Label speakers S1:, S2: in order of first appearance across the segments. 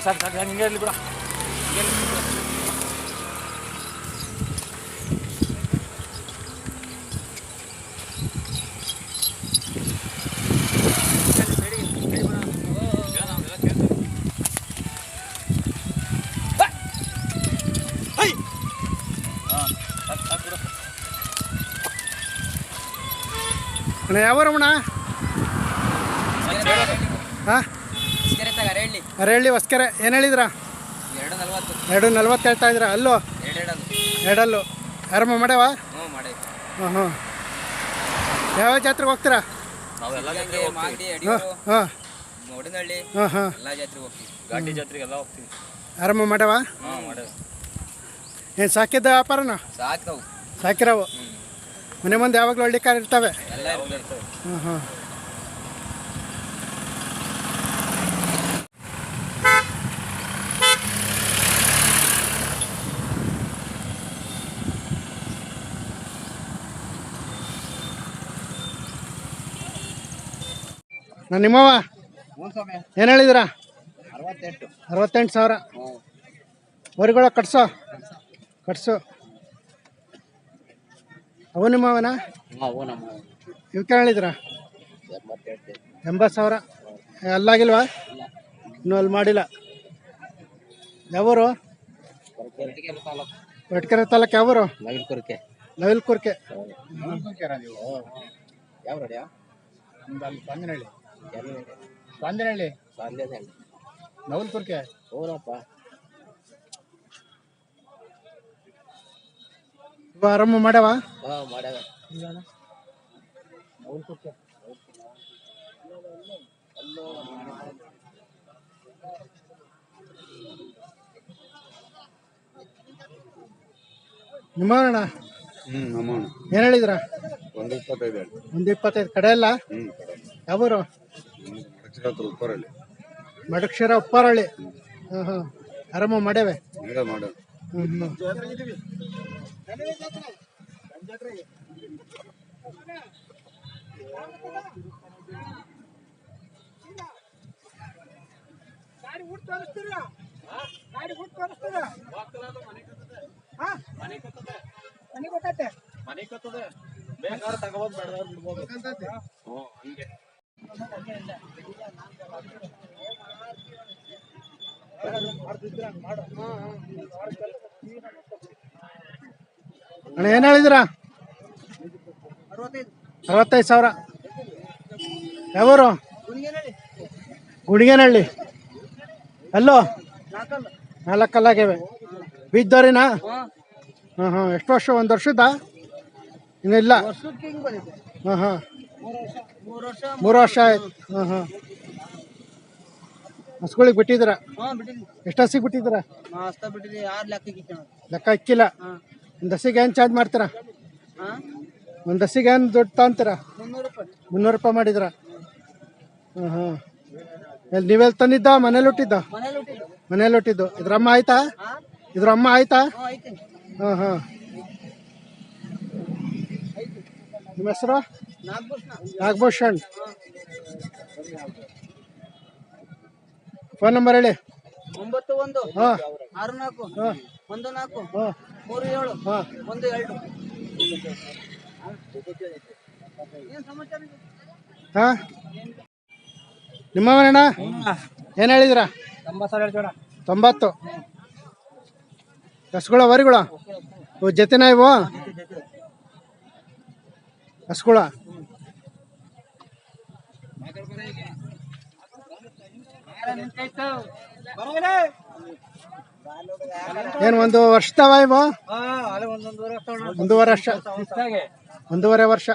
S1: ಸಾಕು ಹಂಗೆ ಇರಲಿ ಬಿಡ.
S2: ಯಾವ ರಮಣ? ಹಾಂ, ಅರಹಳ್ಳಿ ಹೊಸ್ಕೆರೆ. ಏನು ಹೇಳಿದ್ರ? 240 ಹೇಳ್ತಾ ಇದ್ರ. ಅಲ್ಲೋ ಎರಡಲ್ಲು ಯಾರಮ್ಮ ಮಾಡ್ಯಾವ? ಹಾಂ ಹಾಂ. ಯಾವ ಜಾತ್ರೆಗೆ ಹೋಗ್ತೀರಾ?
S1: ಹಾಂ
S2: ಹಾಂ ಹಾಂ ಹಾಂ. ಆರಾಮ ಮಾಡ್ಯಾವ? ಏನು ಸಾಕಿದ್ದ ವ್ಯಾಪಾರನ? ಸಾಕಿರವು ಮನೆ ಮುಂದೆ ಯಾವಾಗಲೂ ಹಳ್ಳಿ ಕಾರ್ ಇರ್ತವೆ. ಹಾಂ ಹಾಂ. ನಿಮ್ಮವ ಏನು ಹೇಳಿದಿರ? 68,000. ಹೊರಗಳ ಕಟ್ಸು ಅವು ನಿಮ್ಮವನ? ಇವಕ್ಕೆ ಹೇಳಿದ್ರ? 80,000. ಅಲ್ಲಾಗಿಲ್ವಾ? ಇನ್ನೂ ಅಲ್ಲಿ ಮಾಡಿಲ್ಲ. ಯಾವೂರು? ಕೊರಟಗೆರೆ ತಾಲೂಕು. ಯಾವೂರು? ನವಿಲ್ಕುರ್ಕೆ. ಸ್ವಾಂಜನಹಳ್ಳಿ ನವಿಲ್ಕುರ್ಕೆ. ಆರಾಮ ಮಾಡ್ಯಾವ? ನಿಮ್ಮಣ್ಣ ಏನು ಹೇಳಿದ್ರ? 125 ಕಡೆ ಅಲ್ಲ? ಯಾವೂರು? ಮಡಕ್ಷರ ಉಪ್ಪಾರಳ್ಳಿ. ಹಾಂ ಹಾಂ. ಆರಾಮ ಮಾಡ್ಯಾವೆ? ಹ್ಞೂ. ಅಣ್ಣ ಏನು ಹೇಳಿದಿರ? 65,000. ಯಾವೂರು? ಗುಡಿಗೇನಹಳ್ಳಿ. ಅಲ್ಲೋ 4 ಕಲ್ಲಾಗ್ಯಾವೆ. ಬೀದ್ದವ್ರಿನಾ? ಹಾಂ ಹಾಂ. ಎಷ್ಟು ವರ್ಷ? 1 ವರ್ಷದ? ಇನ್ನೂ ಇಲ್ಲ? ಹಾಂ ಹಾಂ. 3 ವರ್ಷ ಆಯ್ತು. ಹಾಂ ಹಾಂ. ಹಸುಗಳಿಗೆ ಬಿಟ್ಟಿದ್ದೀರ? ಎಷ್ಟು ಹಸಿಗೆ ಬಿಟ್ಟಿದ್ದೀರ? ಲೆಕ್ಕ ಇಕ್ಕಿಲ್ಲ. ಒಂದು ಹಸಿಗೆ ಏನು ಚಾರ್ಜ್ ಮಾಡ್ತೀರಾ? ಒಂದು ಹಸಿಗೆ ಏನು ದುಡ್ಡು ತಗೊಂತೀರಾ? 300 ರೂಪಾಯಿ ಮಾಡಿದ್ರ? ಹಾಂ ಹಾಂ. ಎಲ್ಲಿ ನೀವೆಲ್ಲಿ ತಂದಿದ್ದ? ಮನೇಲಿ ಹುಟ್ಟಿದ್ದ? ಮನೇಲಿ ಹುಟ್ಟಿದ್ದು. ಇದ್ರಮ್ಮ ಆಯ್ತಾ? ಹಾಂ ಹಾಂ. ನಿಮ್ಮ ಹೆಸರು? ನಾಗಭೂಷಣ್. ಫೋನ್ ನಂಬರ್ ಹೇಳಿ.
S3: 91
S2: ಹಾಂ
S3: 64
S2: ಹಾಂ
S3: 14
S2: ಹಾಂ
S3: 37
S2: ಹಾಂ.
S3: 12.
S2: ಹಾಂ. ನಿಮ್ಮವನಣ್ಣ ಏನು ಹೇಳಿದಿರ? 90. ಹಸುಗಳ ವರಿಗಳ ಜೊತೆನ ಇವು ಹಸುಗಳ? ಏನು ಒಂದು ವರ್ಷದವ ಇವು? ಒಂದೂವರೆ ವರ್ಷ, ಒಂದೂವರೆ ವರ್ಷ.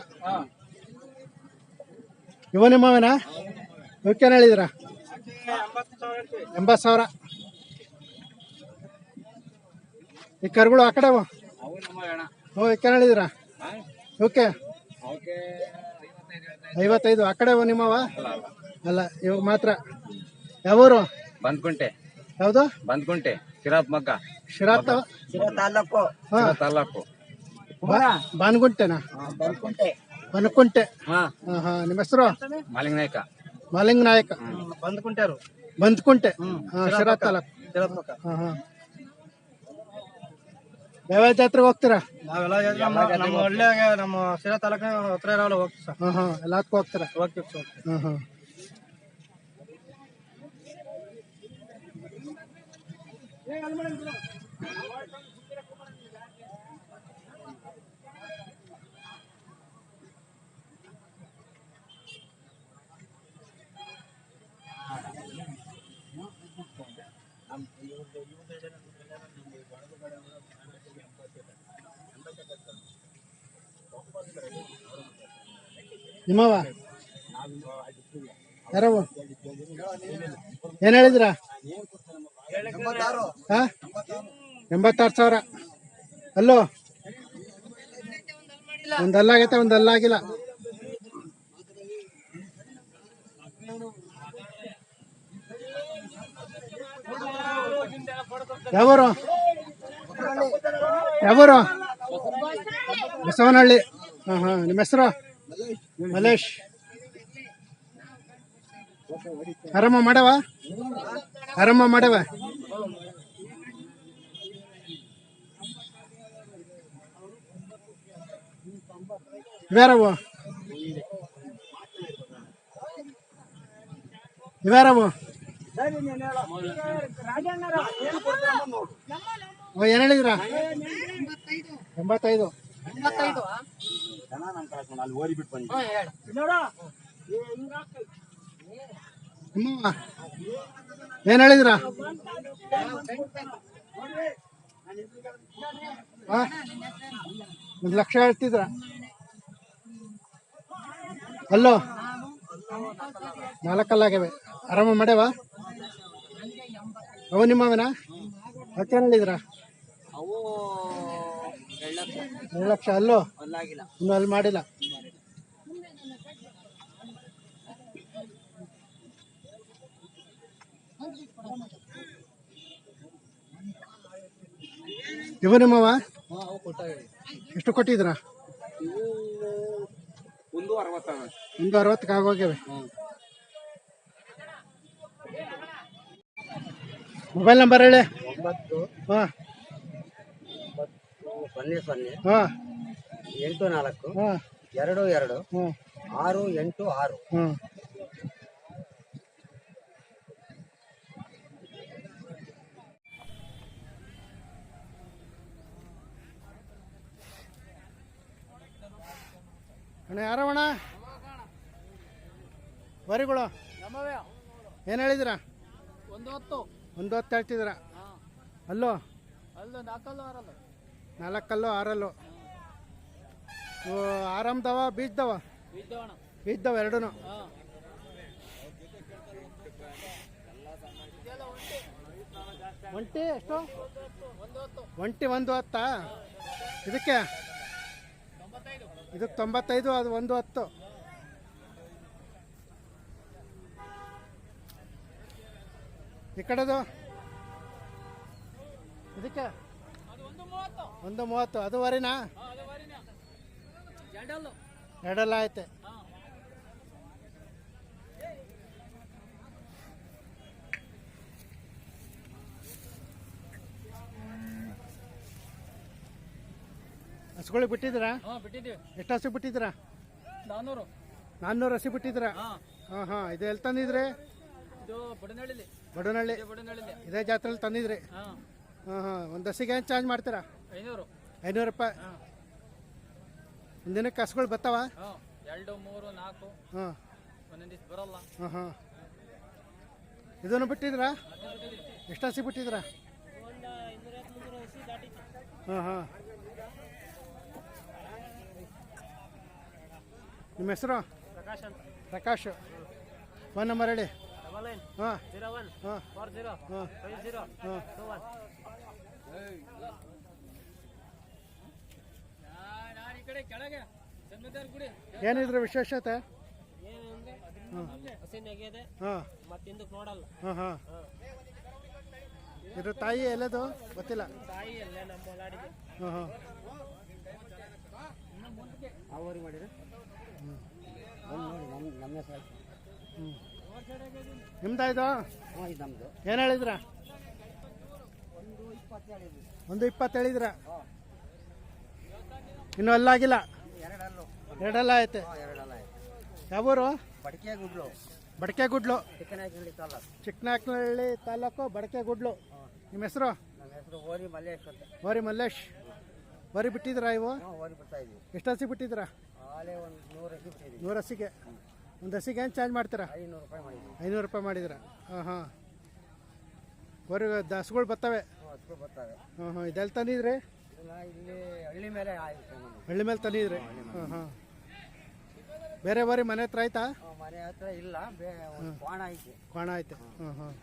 S2: ಇವು ನಿಮ್ಮವೇನಾ? ಇವಕ್ಕೇನು ಹೇಳಿದಿರ? 80,000. ಈ ಕರುಗಳು ಆ ಕಡೆ ಇವಕ್ಕೇನು ಹೇಳಿದಿರ? ಓಕೆ 55. ಆ ಕಡೆ ನಿಮ್ಮವ ಅಲ್ಲ, ಇವಾಗ ಮಾತ್ರ. ಯಾವೂರು?
S1: ಬಂದ್ಕುಂಟೆ.
S2: ಯಾವುದು?
S1: ಬಂದ್ಕುಂಟೆ ಶಿರಾಪ್ ಮಗ್ಗ.
S2: ಶಿರಾತ್
S3: ತಾಲೂಕು
S1: ತಾಲೂಕು.
S2: ಬಾನ್ಗುಂಟೆನಾ?
S3: ಬಂದ್ಕುಂಟೆ.
S2: ಬನಕುಂಟೆ.
S1: ಹಾ
S2: ಹಾ ನಿಮ್ಮ ಹೆಸರು?
S1: ಮಾಲಿಂಗ ನಾಯ್ಕ.
S2: ಮಾಲಿಂಗ ನಾಯಕ.
S3: ಬಂದ್ಕುಂಟೆರು.
S2: ಬಂದ್ಕುಂಟೆ. ಹಾ ಶಿರಾತ್ ತಾಲೂಕು. ಹಾ ಹಾ. ಯಾವ್ಯಾವ ಜಾತ್ರೆಗೆ ಹೋಗ್ತೀರಾ?
S3: ನಾವೆಲ್ಲ ನಮ್ಮ ಹಳ್ಳಿಯಾಗ ನಮ್ಮ ಶಿರಾ ತಾಲೂಕಿನ ಹತ್ರ ಇರೋಲ್ಲ ಹೋಗ್ತೀವಿ ಸರ್.
S2: ಹಾ ಹಾ. ಎಲ್ಲದಕ್ಕೂ ಹೋಗ್ತೀರಾ?
S3: ಹೋಗ್ತೀವಿ ಸರ್.
S2: ಹಾ ಹಾ. ನಿಮ್ಮವ ಯಾರವ? ಏನು ಹೇಳಿದಿರ? 86,000. ಅಲ್ಲೋ ಒಂದು ಅಲ್ಲಾಗೈತೆ, ಒಂದು ಅಲ್ಲಾಗಿಲ್ಲ. ಯಾವೂರು? ಯಾವೂರು? ಬಸವನಹಳ್ಳಿ. ಹಾಂ ಹಾಂ. ನಿಮ್ಮ ಹೆಸರು? ಮಲೇಶ್. ಆರಾಮ ಮಾಡವ? ಆರಾಮ ಮಾಡವ? ಇವ್ಯಾರವು? ಇವ್ಯಾರವು? ಏನು ಹೇಳಿದ್ರ? 85. ಏನು ಹೇಳಿದ್ರ? 1,00,000 ಹೇಳ್ತಿದ್ರ? ಅಲ್ಲೋ 4 ಅಲ್ಲಾಗ್ಯವೆ. ಆರಾಮ ಮಾಡ್ಯಾವ? ಅವು ನಿಮ್ಮವನ? ಮತ್ತೇನು ಹೇಳಿದ್ರ? 2,00,000. ಅಲ್ಲೋ ಇನ್ನೂ ಅಲ್ಲಿ ಮಾಡಿಲ್ಲ. ಇವು ನಿಮ್ಮವ? ಎಷ್ಟು ಕೊಟ್ಟಿದ್ರ? 160ಕ್ಕೆ ಆಗೋಗ್ಯವೆ. ಮೊಬೈಲ್ ನಂಬರ್ ಹೇಳಿ.
S3: 9
S2: ಹಾಂ
S3: 00
S2: ಹಾಂ
S3: 84
S2: ಹಾಂ
S3: 22
S2: ಹಾಂ
S3: 686.
S2: ಹಾಂ. ಅಣ್ಣ ಯಾರವಣ್ಣ? ವರಿಗಳು ಏನು ಹೇಳಿದಿರ? 110 ಹೇಳ್ತಿದ್ರ? ಅಲ್ಲೋ 4 6 ಇವು ಆರಾಮ್ದವ ಬೀಜ್ದವ? ಬೀಜ್ದವ ಎರಡೂ. ಒಂಟಿ ಎಷ್ಟು? ಒಂಟಿ 110. ಇದಕ್ಕೆ? ಇದಕ್ಕೆ 95, ಅದು 110. ಈ ಕಡೆದು ಇದಕ್ಕೆ 130. ಅದು ವರಿನಾ? ಎರಡೆಲ್ಲ ಐತೆ. ಹಸುಗಳಿಗೆ ಬಿಟ್ಟಿದ್ದೀರಾ? ಎಷ್ಟು ಹಸು ಬಿಟ್ಟಿದ್ದೀರಾ? 400 ಹಸಿ ಬಿಟ್ಟಿದ್ದೀರಾ? ಹಾಂ ಹಾಂ. ಇದು ಎಲ್ಲಿ ತಂದಿದ್ರಿ? ಬಡನಹಳ್ಳಿ. ಇದೇ ಜಾತ್ರೆಯಲ್ಲಿ ತಂದಿದ್ರಿ? ಹಾಂ ಹಾಂ. ಒಂದು ಹಸಿಗೆ ಏನು ಚಾರ್ಜ್ ಮಾಡ್ತೀರಾ? 500 ರೂಪಾಯಿ. ದಿನಕ್ಕೆ ಹಸುಗಳು ಬರ್ತಾವ?
S1: 2, 3, 4.
S2: ಹಾಂ
S1: ಒಂದೊಂದು ದಿವಸ ಬರಲ್ಲ.
S2: ಹಾಂ ಹಾಂ. ಇದನ್ನು ಬಿಟ್ಟಿದ್ರಾ? ಎಷ್ಟು ಹಸಿ ಬಿಟ್ಟಿದ್ರಾ? ಹಾಂ ಹಾಂ. ನಿಮ್ಮ ಹೆಸರು?
S3: ಪ್ರಕಾಶ್ ಅಂತ.
S2: ಪ್ರಕಾಶ್. ಫೋನ್ ನಂಬರ್ ಹೇಳಿ. ಹಾಂ
S3: 01
S2: ಹಾಂ
S3: 40
S2: ಹಾಂ
S3: 50
S2: ಹಾಂ.
S3: 21.
S2: ಏನಿದ್ರ ವಿಶೇಷತೆ? ಹಾಂ
S3: ಹಸಿ ನೆಗೆದೆ
S2: ಹಾಂ
S3: ಮತ್ತೆ ಹಿಂದಕ್ಕೆ ನೋಡಲ್ಲ.
S2: ಹಾಂ ಹಾಂ. ಇದ್ರ ತಾಯಿ ಎಲ್ಲದು ಗೊತ್ತಿಲ್ಲ.
S3: ತಾಯಿ ಅಲ್ಲೇ ನಮ್ಮ ಹೊಲಾಡಿದೆ.
S2: ಹಾಂ ಹಾಂ.
S3: ಅವರಿ ಮಾಡಿದ್ರೆ ನಮ್ಮ ಹೆಸರು
S2: ಹ್ಞೂ. ನಿಮ್ದಾ ಇದು?
S3: ಇದು ನಮ್ಮದು.
S2: ಏನು ಹೇಳಿದ್ರ?
S3: 120 ಹೇಳಿದ್ವಿ.
S2: 120 ಹೇಳಿದ್ರ? ಇನ್ನೂ ಅಲ್ಲಾಗಿಲ್ಲ?
S3: ಎರಡಲ್ಲೂ
S2: ಎರಡೆಲ್ಲ ಐತೆ.
S3: ಎರಡಲ್ಲ
S2: ಯಾವೂರು?
S3: ಬಡಕೆ ಗುಡ್ಲು,
S2: ಬಡಕೆಗುಡ್ಲು,
S3: ಚಿಕ್ಕನಾಯಕನಹಳ್ಳಿ ತಾಲೂಕು.
S2: ಚಿಕ್ಕನಾಯಕನಹಳ್ಳಿ ತಾಲೂಕು, ಬಡಕೆಗುಡ್ಲು. ನಿಮ್ಮ ಹೆಸರು?
S3: ನಮ್ಮ ಹೆಸರು ಓರಿ ಮಲ್ಲೇಶ್ ಅಂತ.
S2: ಓರಿ ಮಲ್ಲೇಶ್. ಓರಿ ಬಿಟ್ಟಿದ್ರಾ ಇವು?
S3: ಓರಿ ಬಿಡ್ತಾ ಇದೀವಿ.
S2: ಎಷ್ಟು ಹಸಿ ಬಿಟ್ಟಿದ್ರಾ?
S3: ಆಲೇ ಒಂದು 100 ಹಸಿ ಬಿಟ್ಟಿದ್ದೀವಿ.
S2: 100 ಹಸಿಗೆ. ಒಂದು ಹಸಿಗೆ ಏನು ಚಾರ್ಜ್ ಮಾಡ್ತೀರಾ?
S3: 500 ರೂಪಾಯಿ ಮಾಡಿದ್ದೀವಿ.
S2: 500 ರೂಪಾಯಿ ಮಾಡಿದ್ರ? ಹಾಂ ಹಾಂ. ಓರಿ ಹಸುಗಳು ಬರ್ತವೆ?
S3: ಹತ್ತು ಬರ್ತವೆ.
S2: ಹಾಂ ಹಾಂ. ಇದೆಲ್ಲ ತಂದಿದ್ರಿ?
S3: ಇದನ್ನ ಇಲ್ಲಿ ಹಳ್ಳಿ ಮೇಲೆ ಆಯ್ತು ನಮಗೆ.
S2: ಹಳ್ಳಿ ಮೇಲೆ ತಂದಿದ್ರಿ? ಹಾಂ ಹಾಂ. ಬೇರೆ ಓರಿ ಮನೆ ಹತ್ರ ಆಯ್ತಾ?
S3: ಮನೆ ಹತ್ರ ಇಲ್ಲ, ಒಂದು ಕೋಣ ಐತೆ.
S2: ಕೋಣ ಐತೆ. ಹಾಂ ಹಾಂ.